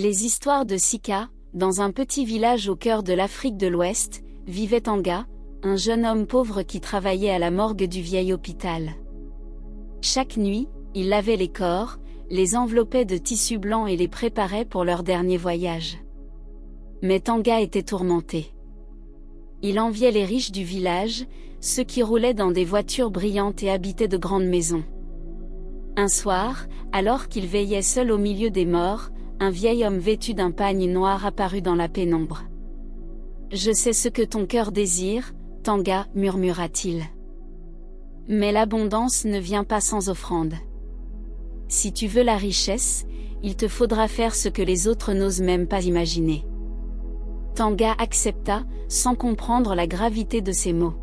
Les histoires de Sika. Dans un petit village au cœur de l'Afrique de l'Ouest, vivait Tanga, un jeune homme pauvre qui travaillait à la morgue du vieil hôpital. Chaque nuit, il lavait les corps, les enveloppait de tissu blanc et les préparait pour leur dernier voyage. Mais Tanga était tourmenté. Il enviait les riches du village, ceux qui roulaient dans des voitures brillantes et habitaient de grandes maisons. Un soir, alors qu'il veillait seul au milieu des morts, un vieil homme vêtu d'un pagne noir apparut dans la pénombre. « Je sais ce que ton cœur désire, Tanga, murmura-t-il. Mais l'abondance ne vient pas sans offrande. Si tu veux la richesse, il te faudra faire ce que les autres n'osent même pas imaginer. » Tanga accepta, sans comprendre la gravité de ses mots.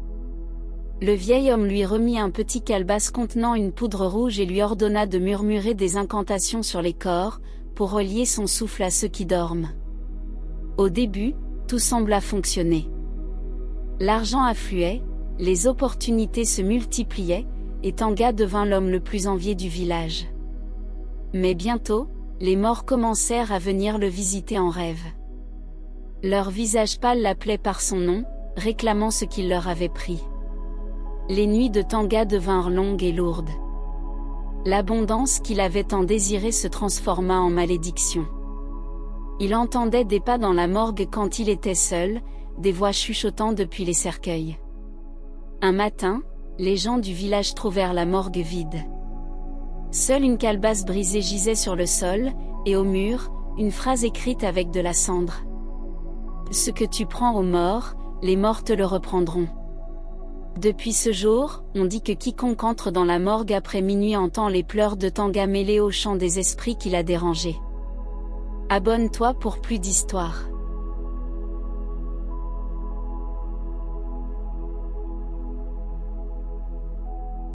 Le vieil homme lui remit un petit calebasse contenant une poudre rouge et lui ordonna de murmurer des incantations sur les corps, pour relier son souffle à ceux qui dorment. Au début, tout sembla fonctionner. L'argent affluait, les opportunités se multipliaient, et Tanga devint l'homme le plus envié du village. Mais bientôt, les morts commencèrent à venir le visiter en rêve. Leur visage pâle l'appelait par son nom, réclamant ce qu'il leur avait pris. Les nuits de Tanga devinrent longues et lourdes. L'abondance qu'il avait tant désirée se transforma en malédiction. Il entendait des pas dans la morgue quand il était seul, des voix chuchotant depuis les cercueils. Un matin, les gens du village trouvèrent la morgue vide. Seule une calebasse brisée gisait sur le sol, et au mur, une phrase écrite avec de la cendre. « Ce que tu prends aux morts, les morts te le reprendront. » Depuis ce jour, on dit que quiconque entre dans la morgue après minuit entend les pleurs de Tanga mêlés au chant des esprits qui l'a dérangé. Abonne-toi pour plus d'histoires.